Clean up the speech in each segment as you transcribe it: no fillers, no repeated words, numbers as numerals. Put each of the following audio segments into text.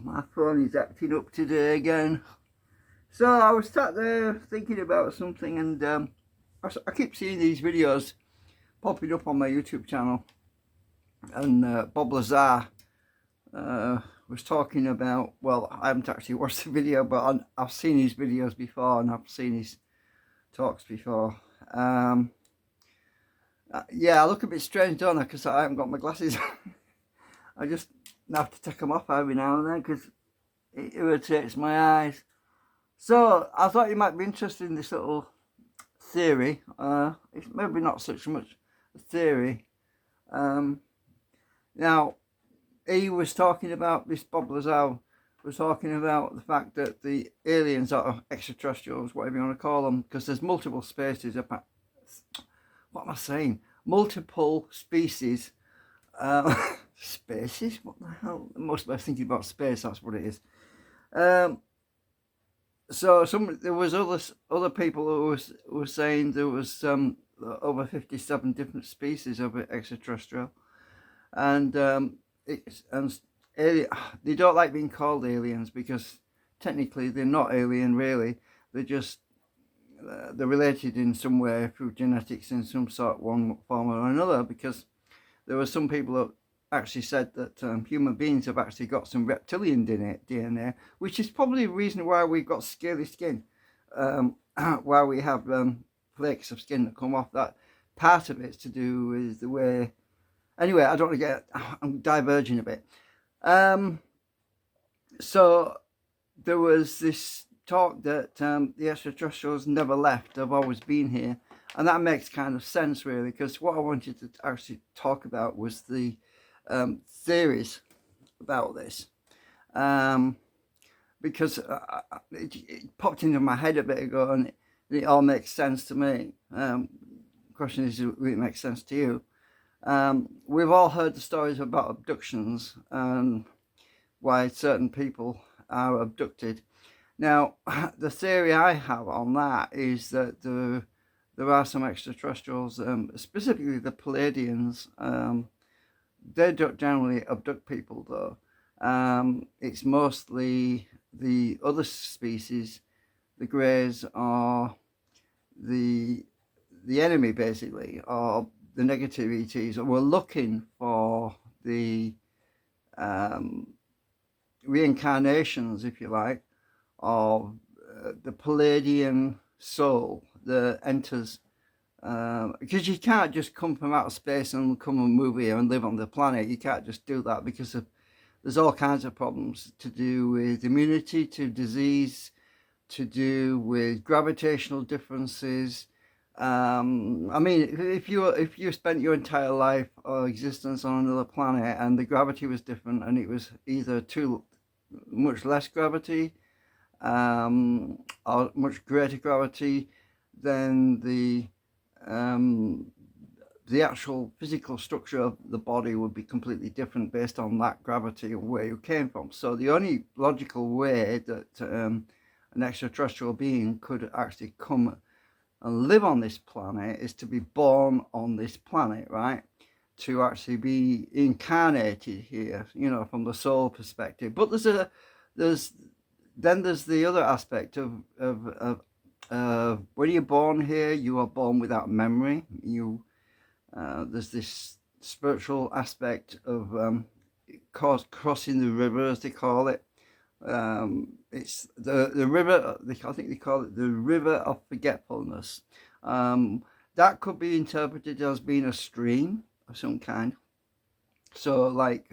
my phone is acting up today again. So I was sat there thinking about something, and I keep seeing these videos popping up on my YouTube channel, and Bob Lazar was talking about, well, I haven't actually watched the video, but I've seen his videos before and I've seen his talks before. Yeah, I look a bit strange, don't I, because I haven't got my glasses on. I just have to take them off every now and then because it irritates my eyes. So I thought you might be interested in this little theory. It's maybe not such much a theory. Now, he was talking about, this Bob Lazar was talking about the fact that the aliens, or extraterrestrials, whatever you want to call them, because there's multiple species, what am I saying? Multiple species. Spaces? What the hell? Most of us thinking about space, that's what it is. So there was other people who were saying there was over 57 different species of extraterrestrial, and they don't like being called aliens because technically they're not alien really. They're just they're related in some way through genetics in some sort, one form or another. Because there were some people that actually said that human beings have actually got some reptilian DNA, which is probably the reason why we've got scaly skin, why we have flakes of skin that come off. That part of it's to do with the way. Anyway, I don't want to get. I'm diverging a bit. So there was this talk that the extraterrestrials never left. They've always been here, and that makes kind of sense really. Because what I wanted to actually talk about was the theories about this, because it popped into my head a bit ago, and it all makes sense to me. The question is, does it make sense to you? We've all heard the stories about abductions and why certain people are abducted. Now, the theory I have on that is that there are some extraterrestrials, specifically the Palladians. They don't generally abduct people though. It's mostly the other species, the Greys, or the enemy basically, or the negative ETs. We're looking for the reincarnations, if you like, of the Palladian soul that enters. Because you can't just come from outer space and come and move here and live on the planet. You can't just do that because there's all kinds of problems to do with immunity to disease, to do with gravitational differences. I mean, if you spent your entire life or existence on another planet and the gravity was different, and it was either too much less gravity or much greater gravity, then the actual physical structure of the body would be completely different based on that gravity and where you came from. So the only logical way that an extraterrestrial being could actually come and live on this planet is to be born on this planet, right? To actually be incarnated here, you know, from the soul perspective. But there's the other aspect of when you're born here, you are born without memory. There's this spiritual aspect of crossing the river, as they call it. It's the river, I think they call it the river of forgetfulness. That could be interpreted as being a stream of some kind. So like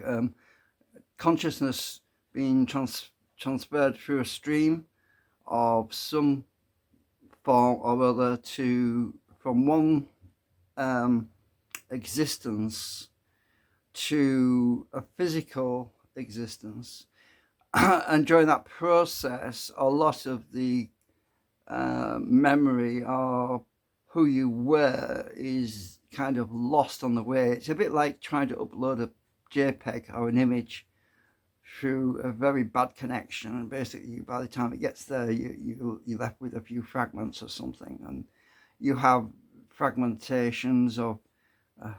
consciousness being transferred through a stream of some form or other from one existence to a physical existence. And during that process, a lot of the memory of who you were is kind of lost on the way. It's a bit like trying to upload a JPEG or an image through a very bad connection, and basically by the time it gets there, you're left with a few fragments or something, and you have fragmentations of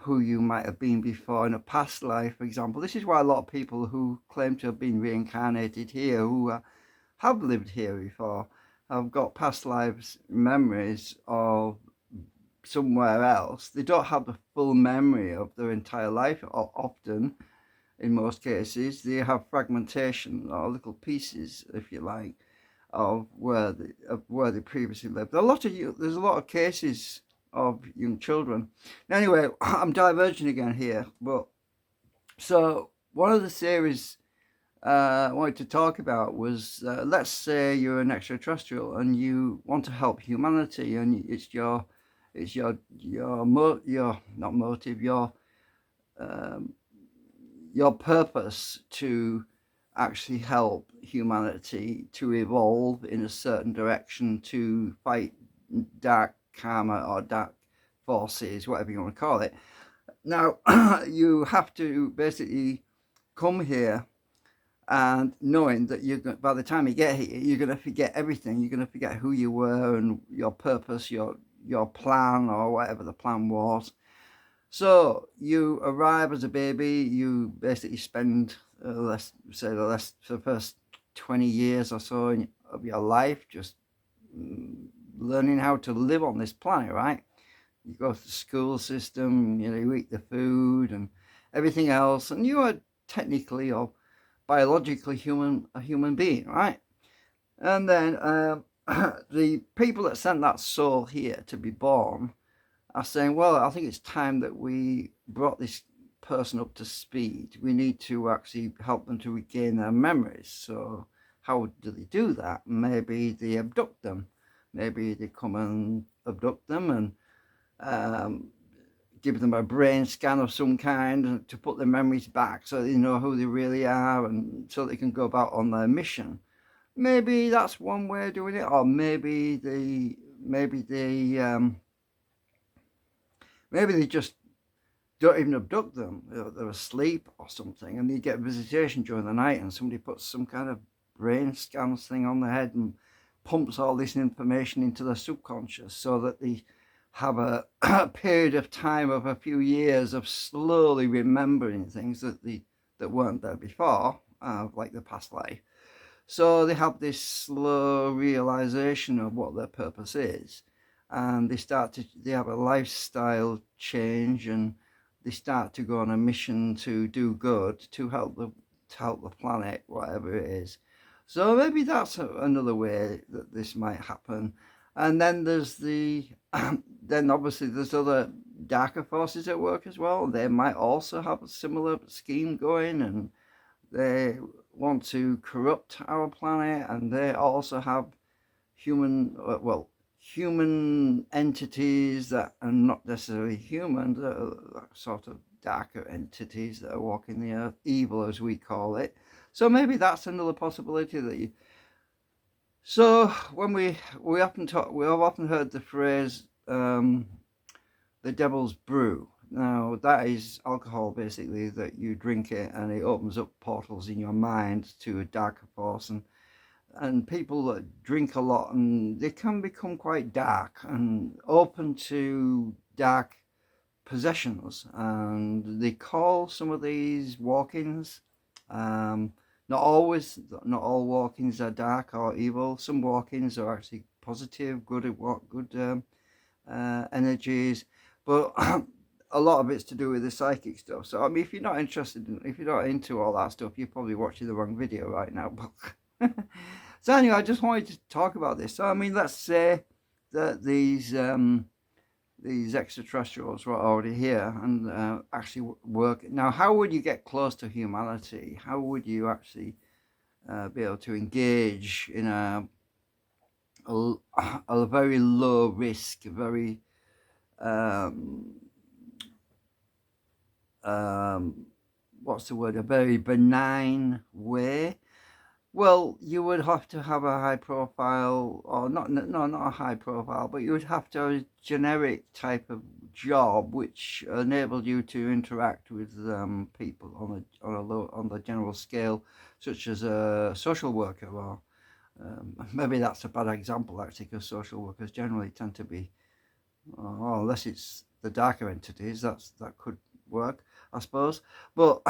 who you might have been before in a past life, for example. This is why a lot of people who claim to have been reincarnated here, who have lived here before, have got past lives memories of somewhere else. They don't have the full memory of their entire life, or often, in most cases. They have fragmentation, or little pieces, if you like, of where they previously lived. There's a lot of cases of young children. Anyway, I'm diverging again here, but so one of the theories I wanted to talk about was, let's say you're an extraterrestrial and you want to help humanity, and your not motive, um, your purpose to actually help humanity to evolve in a certain direction to fight dark karma or dark forces, whatever you want to call it. Now, you have to basically come here and knowing that by the time you get here, you're going to forget everything. You're going to forget who you were and your purpose, your plan, or whatever the plan was. So you arrive as a baby. You basically spend the first 20 years or so of your life just learning how to live on this planet, right? You go through the school system, you eat the food and everything else, and you are technically or biologically a human being, right? And then the people that sent that soul here to be born are saying, well, I think it's time that we brought this person up to speed. We need to actually help them to regain their memories. So how do they do that? Maybe they abduct them. Maybe they come and abduct them and give them a brain scan of some kind to put their memories back so they know who they really are, and so they can go about on their mission. Maybe that's one way of doing it, or maybe they just don't even abduct them. They're asleep or something, and they get visitation during the night, and somebody puts some kind of brain scans thing on their head and pumps all this information into their subconscious, so that they have a period of time of a few years of slowly remembering things that weren't there before, like the past life. So they have this slow realization of what their purpose is, and they have a lifestyle change, and they start to go on a mission to do good, to help the planet, whatever it is. So maybe that's another way that this might happen. And then then obviously there's other darker forces at work as well. They might also have a similar scheme going, and they want to corrupt our planet, and they also have human entities that are not necessarily human, that are sort of darker entities that are walking the earth, evil as we call it. So maybe that's another possibility that so when we have often heard the phrase the devil's brew. Now that is alcohol, basically, that you drink it and it opens up portals in your mind to a darker force, and people that drink a lot, and they can become quite dark and open to dark possessions, and they call some of these walk-ins. Not all walk-ins are dark or evil. Some walk-ins are actually positive, good energies, but a lot of it's to do with the psychic stuff. So I mean, if you're not into all that stuff, you're probably watching the wrong video right now. So anyway, I just wanted to talk about this. So I mean, let's say that these extraterrestrials were already here and actually work. Now, how would you get close to humanity? How would you actually be able to engage in a very low risk, very what's the word? A very benign way? Well, you would have to have a high profile, or not a high profile, but you would have to have a generic type of job which enabled you to interact with people on the general scale, such as a social worker, or maybe that's a bad example actually, because social workers generally tend to be unless it's the darker entities, that could work, I suppose. But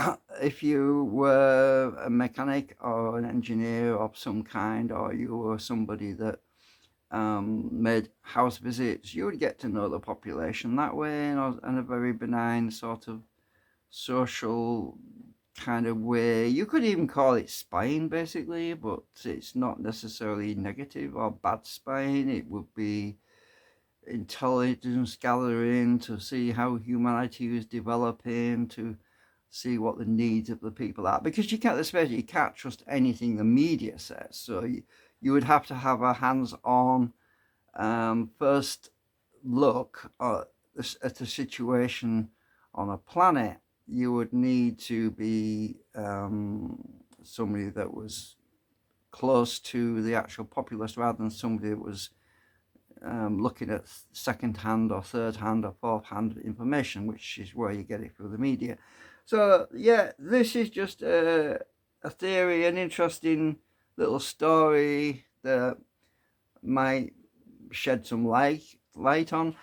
if you were a mechanic or an engineer of some kind, or you were somebody that made house visits, you would get to know the population that way, in a very benign sort of social kind of way. You could even call it spying, basically, but it's not necessarily negative or bad spying. It would be intelligence gathering to see how humanity is developing, to see what the needs of the people are. Because you can't, especially, you can't trust anything the media says. So you would have to have a hands-on first look at the situation on a planet. You would need to be somebody that was close to the actual populace rather than somebody that was looking at second-hand or third-hand or fourth-hand information, which is where you get it through the media. So yeah, this is just a theory, an interesting little story that might shed some light on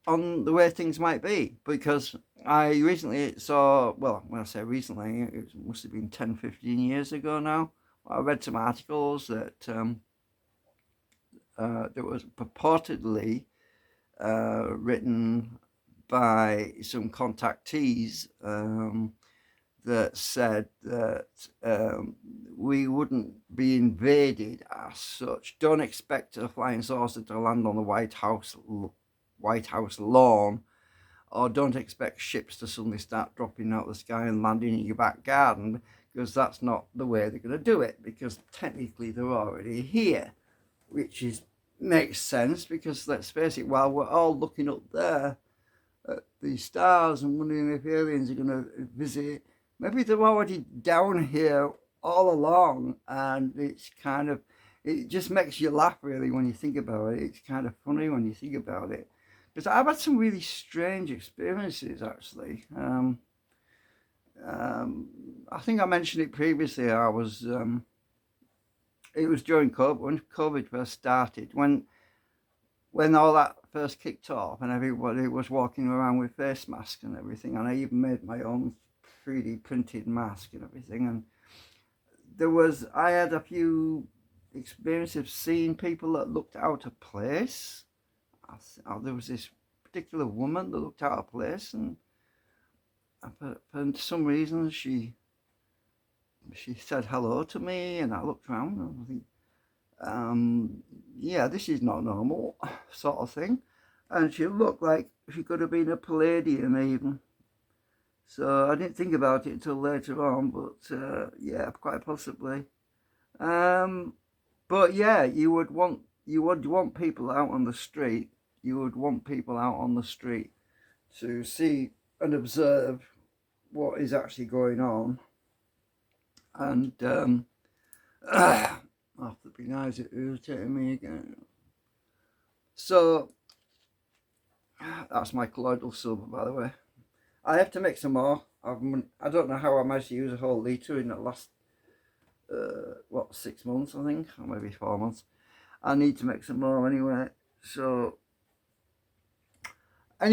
on the way things might be. Because I recently saw, well, when I say recently, it must have been 10, 15 years ago now. I read some articles that was purportedly written by some contactees that said that we wouldn't be invaded as such. Don't expect a flying saucer to land on the White House lawn, or don't expect ships to suddenly start dropping out of the sky and landing in your back garden, because that's not the way they're going to do it, because technically they're already here, which makes sense, because let's face it, while we're all looking up there at the stars and wondering if aliens are going to visit, maybe they're already down here all along. And it just makes you laugh, really, when you think about it. It's kind of funny when you think about it, because I've had some really strange experiences, actually. I think I mentioned it previously. It was during COVID, when COVID first started, when all that first kicked off and everybody was walking around with face masks and everything. And I even made my own 3D printed mask and everything. And I had a few experiences of seeing people that looked out of place. There was this particular woman that looked out of place, and for some reason she said hello to me, and I looked around and I think, yeah, this is not normal, sort of thing. And she looked like she could have been a Palladian even. So I didn't think about it until later on, but yeah, quite possibly. But yeah, you would want people out on the street. You would want people out on the street to see and observe what is actually going on. And after being eyes, it irritating me again. So that's my colloidal silver, by the way. I have to make some more. I don't know how I managed to use a whole litre in the last 6 months, I think, or maybe 4 months. I need to make some more anyway. So I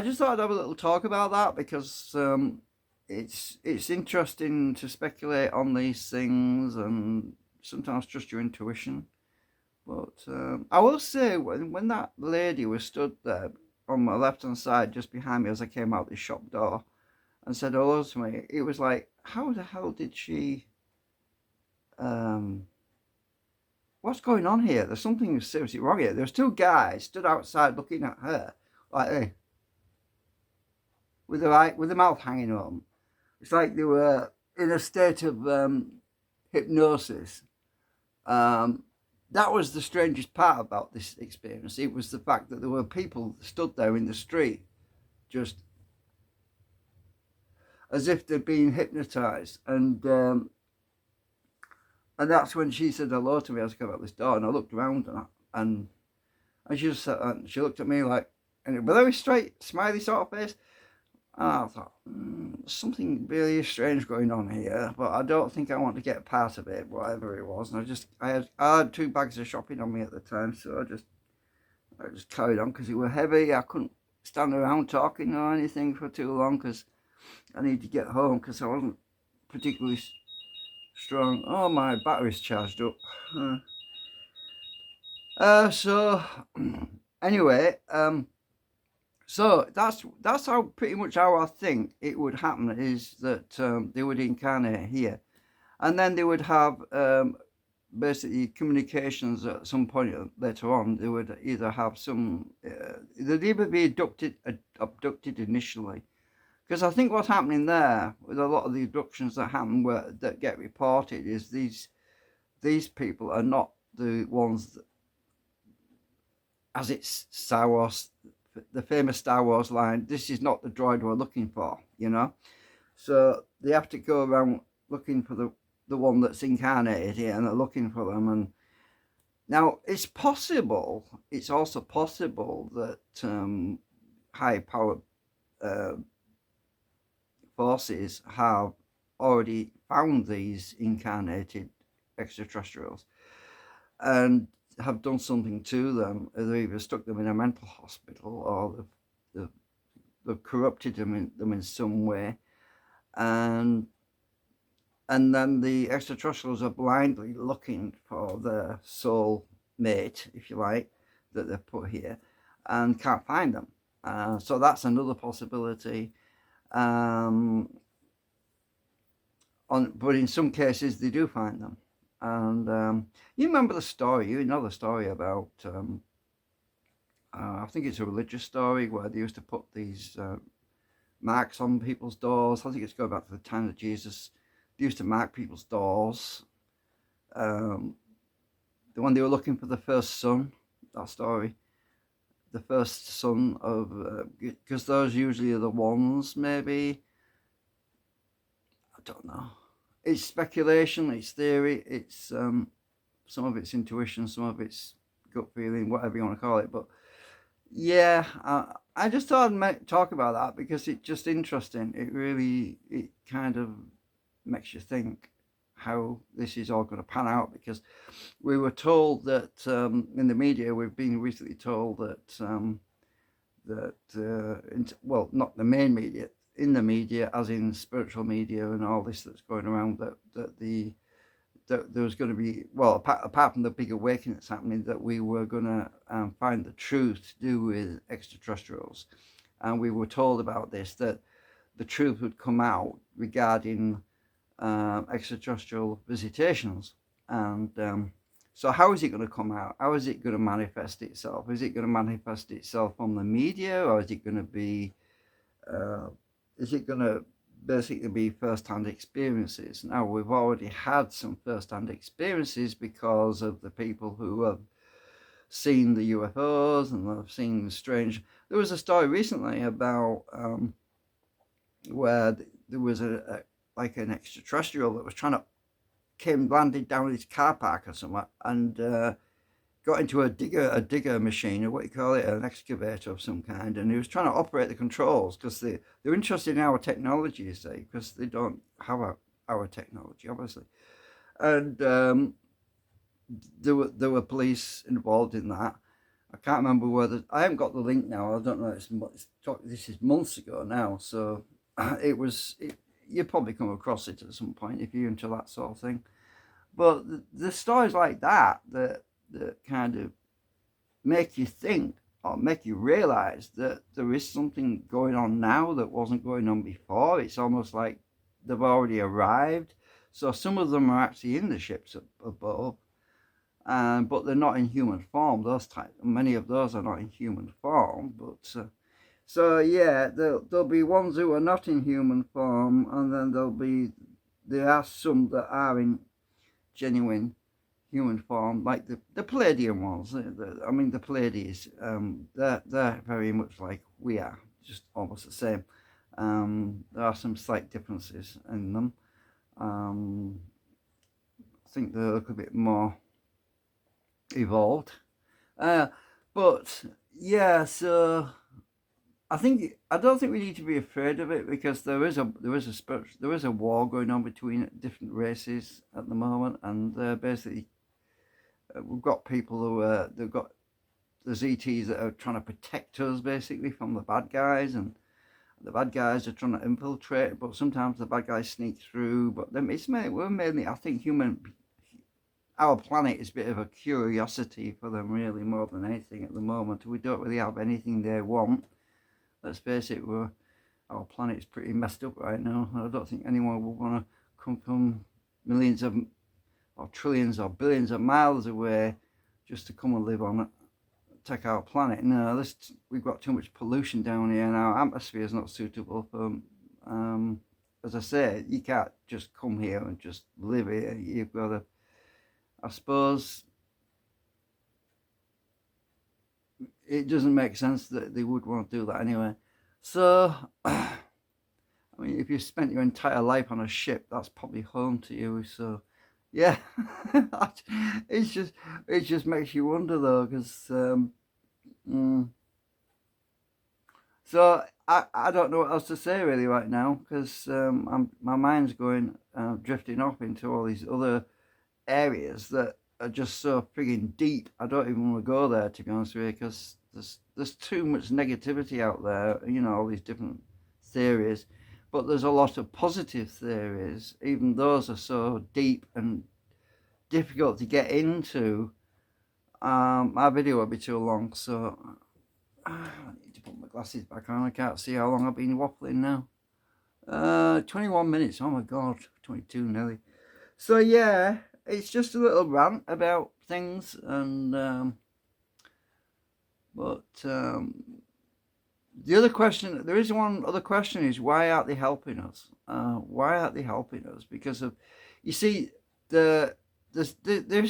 just thought I'd have a little talk about that, because it's interesting to speculate on these things and sometimes trust your intuition. But I will say, when that lady was stood there on my left hand side, just behind me as I came out the shop door, and said hello to me, it was like, how the hell did she? What's going on here? There's something seriously wrong here. There's two guys stood outside looking at her, like, hey, with their mouth hanging open. It's like they were in a state of hypnosis. That was the strangest part about this experience. It was the fact that there were people stood there in the street, just as if they'd been hypnotized. And that's when she said hello to me as I came out this door, and I looked around, and she just she looked at me like, and with a very straight, smiley sort of face. And I thought, something really strange going on here, but I don't think I want to get part of it, whatever it was. And I had 2 bags of shopping on me at the time, so I just carried on because it were heavy. I couldn't stand around talking or anything for too long because I needed to get home because I wasn't particularly strong. Oh, my battery's charged up. So anyway, so that's how pretty much how I think it would happen, is that they would incarnate here, and then they would have basically communications at some point later on. They would either have some, they'd either be abducted initially, because I think what's happening there with a lot of the abductions that happen that get reported is these people are not the ones that, as it's Star Wars, the famous Star Wars line, this is not the droid we're looking for, you know. So they have to go around looking for the one that's incarnated here, and they're looking for them. And now it's possible, it's also possible that high powered forces have already found these incarnated extraterrestrials and have done something to them. They either stuck them in a mental hospital, or they've corrupted them in some way, and then the extraterrestrials are blindly looking for their soul mate, if you like, that they've put here, and can't find them. So that's another possibility. But in some cases they do find them. And you remember the story, you know the story about, I think it's a religious story, where they used to put these marks on people's doors. I think it's going back to the time of Jesus. They used to mark people's doors. When they were looking for the first son, that story, the first son of, because those usually are the ones, maybe, I don't know. It's speculation, it's theory, it's some of it's intuition, some of it's gut feeling, whatever you want to call it. But yeah, I just thought I'd talk about that because it's just interesting. It kind of makes you think how this is all going to pan out, because we were told that in the media, we've been recently told that well, not the main media, in the media, as in spiritual media and all this that's going around, that there was going to be, well, apart from the big awakening that's happening, that we were going to find the truth to do with extraterrestrials. And we were told about this, that the truth would come out regarding extraterrestrial visitations. And so how is it going to come out? How is it going to manifest itself? Is it going to manifest itself on the media, or is it going to be basically be first-hand experiences? Now, we've already had some first-hand experiences because of the people who have seen the UFOs and have seen the strange. There was a story recently about where there was like an extraterrestrial that was landed down in his car park or somewhere, and got into a digger machine, or what you call it, an excavator of some kind, and he was trying to operate the controls, because they're interested in our technology, you see, because they don't have our technology, obviously. And there were police involved in that. I can't remember whether, I haven't got the link now, I don't know, this is months ago now, so you'd probably come across it at some point if you're into that sort of thing. But the stories like that kind of make you think, or make you realize that there is something going on now that wasn't going on before. It's almost like they've already arrived. So some of them are actually in the ships above, but they're not in human form. Many of those are not in human form. But so yeah, there'll be ones who are not in human form, and then there are some that are in genuine human form, like the Palladian ones. I mean, the Pleiades, they're very much like we are, just almost the same. There are some slight differences in them. I think they're a little bit more evolved. But yeah, so I don't think we need to be afraid of it, because there is a war going on between different races at the moment, and basically we've got people who they've got there's ETs that are trying to protect us basically from the bad guys, and the bad guys are trying to infiltrate, but sometimes the bad guys sneak through. But then we're mainly, I think, our planet is a bit of a curiosity for them, really, more than anything at the moment. We don't really have anything they want. Let's face it, our planet's pretty messed up right now. I don't think anyone would want to come from millions of, or trillions or billions of miles away just to come and live on it, take our planet. No, we've got too much pollution down here, and our atmosphere is not suitable for. As I say, you can't just come here and just live here. You've got to, I suppose, it doesn't make sense that they would want to do that anyway. So, I mean, if you spent your entire life on a ship, that's probably home to you. So, yeah, it just makes you wonder though, because so I don't know what else to say really right now, because my mind's going drifting off into all these other areas that are just so frigging deep. I don't even want to go there, to be honest with you, because there's too much negativity out there, you know, all these different theories. But there's a lot of positive theories. Even those are so deep and difficult to get into. My video will be too long, so I need to put my glasses back on. I can't see how long I've been waffling now. 21 minutes. Oh my god, 22 nearly. So yeah, it's just a little rant about things, and the other question, there is one other question, is why aren't they helping us? Why aren't they helping us? Because of, you see, this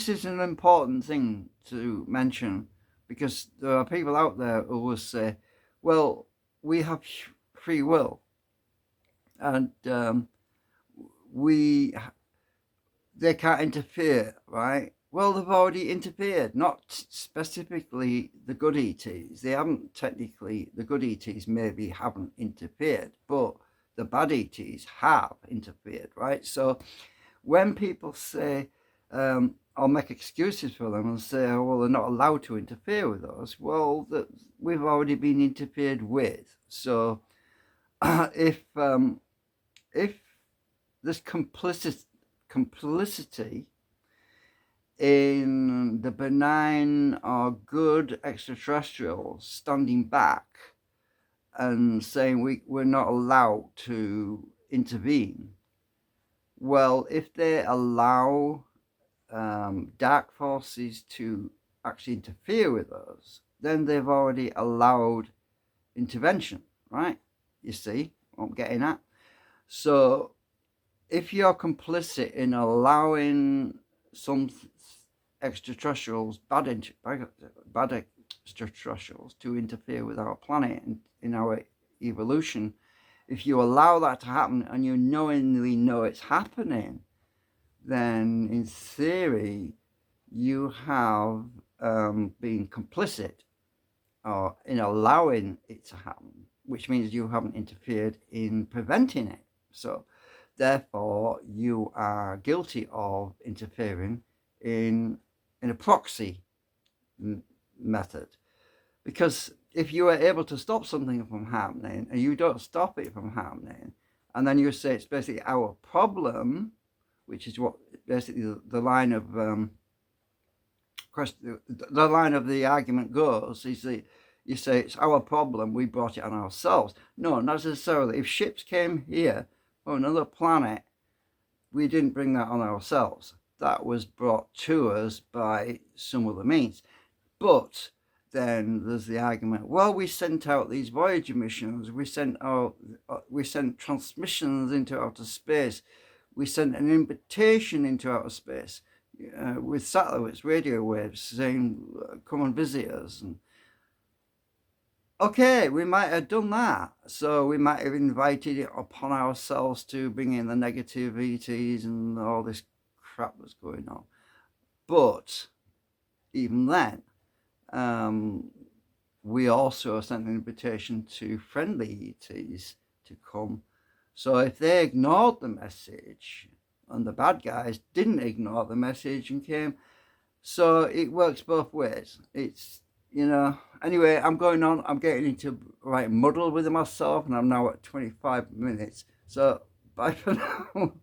is an important thing to mention, because there are people out there who will say, well, we have free will, and they can't interfere, right? Well, they've already interfered, not specifically the good ETs. They haven't technically, the good ETs maybe haven't interfered, but the bad ETs have interfered, right? So when people say, or make excuses for them and say, oh, well, they're not allowed to interfere with us, well, we've already been interfered with. So if there's complicity in the benign or good extraterrestrials standing back and saying we're not allowed to intervene, well, if they allow dark forces to actually interfere with us, then they've already allowed intervention, right? You see what I'm getting at? So if you're complicit in allowing some extraterrestrials, bad extraterrestrials, to interfere with our planet and in our evolution, if you allow that to happen and you knowingly know it's happening, then in theory you have been complicit or in allowing it to happen, which means you haven't interfered in preventing it. So therefore you are guilty of interfering in a proxy method, because if you are able to stop something from happening and you don't stop it from happening, and then you say it's basically our problem, which is what basically the line of the line of the argument goes, is that you say it's our problem, we brought it on ourselves. No, not necessarily. If ships came here from another planet, we didn't bring that on ourselves. That was brought to us by some other means. But then there's the argument, well, we sent out these Voyager missions, we sent transmissions into outer space, we sent an invitation into outer space with satellites, radio waves, saying, come and visit us. And okay, we might have done that. So we might have invited it upon ourselves to bring in the negative ETs and all this crap that's going on. But even then, we also sent an invitation to friendly ETs to come. So if they ignored the message and the bad guys didn't ignore the message and came, so it works both ways. It's you know. Anyway, I'm going on. I'm getting into right muddle with myself, and I'm now at 25 minutes. So bye for now.